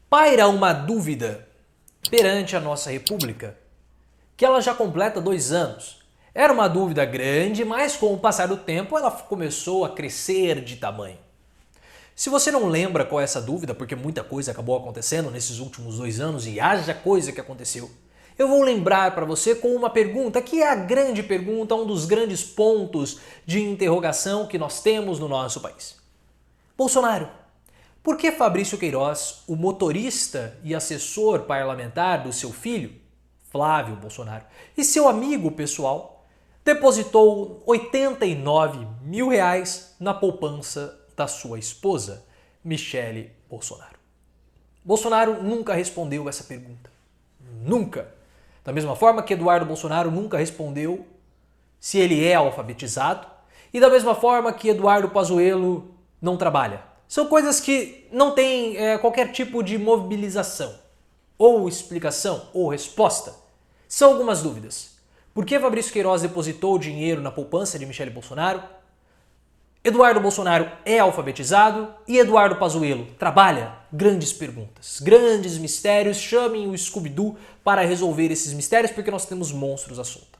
Paira uma dúvida perante a nossa república, que ela já completa 2 anos. Era uma dúvida grande, mas com o passar do tempo ela começou a crescer de tamanho. Se você não lembra qual é essa dúvida, porque muita coisa acabou acontecendo nesses últimos 2 anos e haja coisa que aconteceu, eu vou lembrar para você com uma pergunta que é a grande pergunta, um dos grandes pontos de interrogação que nós temos no nosso país. Bolsonaro, por que Fabrício Queiroz, o motorista e assessor parlamentar do seu filho, Flávio Bolsonaro, e seu amigo pessoal, depositou R$ 89 mil na poupança da sua esposa, Michele Bolsonaro? Bolsonaro nunca respondeu essa pergunta. Nunca. Da mesma forma que Eduardo Bolsonaro nunca respondeu se ele é alfabetizado, e da mesma forma que Eduardo Pazuello não trabalha. São coisas que não têm qualquer tipo de mobilização, ou explicação, ou resposta. São algumas dúvidas. Por que Fabrício Queiroz depositou dinheiro na poupança de Michele Bolsonaro? Eduardo Bolsonaro é alfabetizado e Eduardo Pazuello trabalha? Grandes perguntas, grandes mistérios. Chamem o Scooby-Doo para resolver esses mistérios, porque nós temos monstros à solta.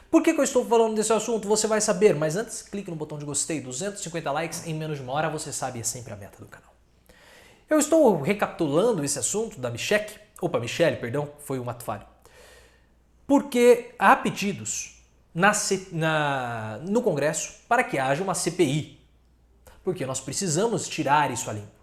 Por que eu estou falando desse assunto? Você vai saber, mas antes clique no botão de gostei. 250 likes em menos de uma hora, você sabe, é sempre a meta do canal. Eu estou recapitulando esse assunto da Michele, perdão, foi um ato falho. Porque há pedidos no Congresso para que haja uma CPI. Porque nós precisamos tirar isso a limpo.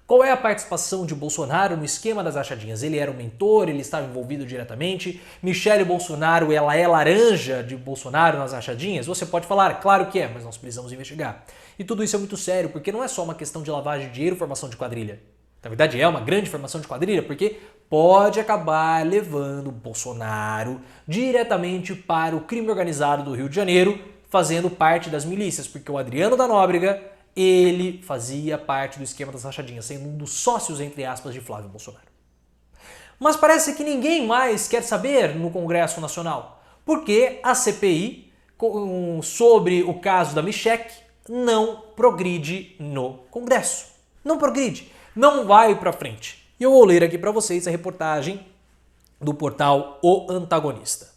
Qual é a participação de Bolsonaro no esquema das rachadinhas? Ele era o mentor, ele estava envolvido diretamente. Michele Bolsonaro, ela é laranja de Bolsonaro nas rachadinhas? Você pode falar, claro que é, mas nós precisamos investigar. E tudo isso é muito sério, porque não é só uma questão de lavagem de dinheiro e formação de quadrilha. Na verdade é uma grande formação de quadrilha, porque pode acabar levando Bolsonaro diretamente para o crime organizado do Rio de Janeiro, fazendo parte das milícias, porque o Adriano da Nóbrega, ele fazia parte do esquema das rachadinhas, sendo um dos sócios, entre aspas, de Flávio Bolsonaro. Mas parece que ninguém mais quer saber no Congresso Nacional, porque a CPI sobre o caso da Michele não progride no Congresso. Não progride, não vai para frente. E eu vou ler aqui para vocês a reportagem do portal O Antagonista.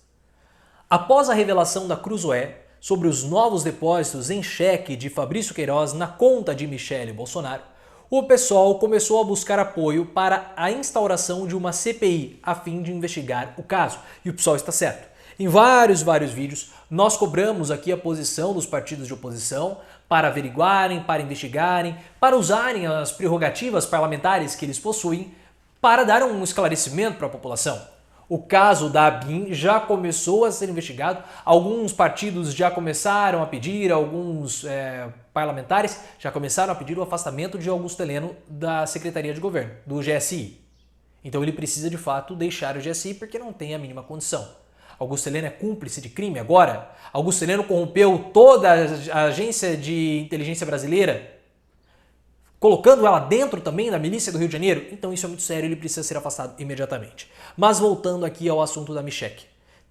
Após a revelação da Cruzoé sobre os novos depósitos em cheque de Fabrício Queiroz na conta de Michele Bolsonaro, o PSOL começou a buscar apoio para a instauração de uma CPI a fim de investigar o caso. E o PSOL está certo. Em vários vídeos, nós cobramos aqui a posição dos partidos de oposição para averiguarem, para investigarem, para usarem as prerrogativas parlamentares que eles possuem para dar um esclarecimento para a população. O caso da ABIN já começou a ser investigado, alguns partidos já começaram a pedir, alguns parlamentares já começaram a pedir o afastamento de Augusto Heleno da Secretaria de Governo, do GSI. Então ele precisa de fato deixar o GSI porque não tem a mínima condição. Augusto Heleno é cúmplice de crime agora? Augusto Heleno corrompeu toda a agência de inteligência brasileira, colocando ela dentro também da milícia do Rio de Janeiro? Então isso é muito sério, ele precisa ser afastado imediatamente. Mas voltando aqui ao assunto da Michele.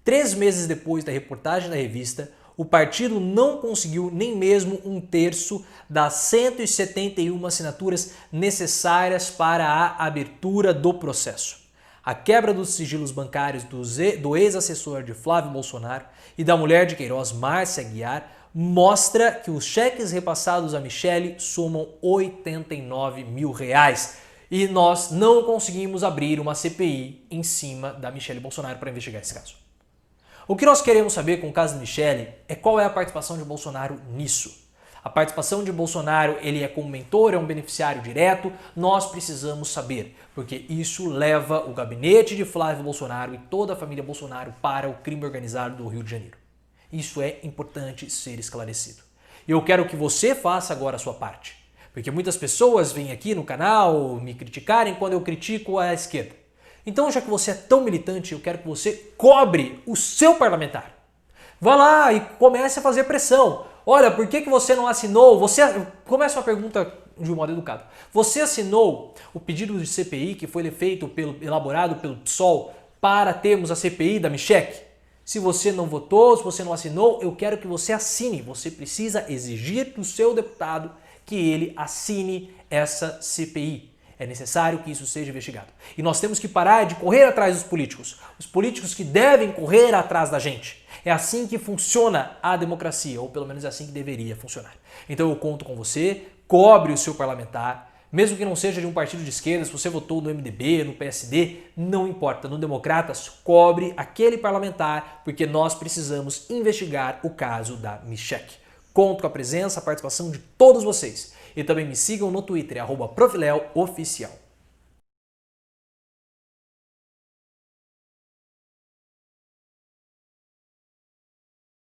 3 meses depois da reportagem da revista, o partido não conseguiu nem mesmo 1/3 das 171 assinaturas necessárias para a abertura do processo. A quebra dos sigilos bancários do ex-assessor de Flávio Bolsonaro e da mulher de Queiroz, Márcia Aguiar, mostra que os cheques repassados a Michele somam R$ 89 mil. E nós não conseguimos abrir uma CPI em cima da Michele Bolsonaro para investigar esse caso. O que nós queremos saber com o caso da Michele é qual é a participação de Bolsonaro nisso. A participação de Bolsonaro, ele é como mentor, é um beneficiário direto? Nós precisamos saber, porque isso leva o gabinete de Flávio Bolsonaro e toda a família Bolsonaro para o crime organizado do Rio de Janeiro. Isso é importante ser esclarecido. E eu quero que você faça agora a sua parte, porque muitas pessoas vêm aqui no canal me criticarem quando eu critico a esquerda. Então, já que você é tão militante, eu quero que você cobre o seu parlamentar. Vá lá e comece a fazer pressão. Olha, por que você não assinou? Começa uma pergunta de um modo educado. Você assinou o pedido de CPI que foi elaborado pelo PSOL para termos a CPI da Michele? Se você não votou, se você não assinou, eu quero que você assine. Você precisa exigir do seu deputado que ele assine essa CPI. É necessário que isso seja investigado. E nós temos que parar de correr atrás dos políticos. Os políticos que devem correr atrás da gente. É assim que funciona a democracia, ou pelo menos é assim que deveria funcionar. Então eu conto com você, cobre o seu parlamentar, mesmo que não seja de um partido de esquerda, se você votou no MDB, no PSD, não importa. No Democratas, cobre aquele parlamentar, porque nós precisamos investigar o caso da Michelle. Conto com a presença, a participação de todos vocês. E também me sigam no Twitter, @profileo_oficial.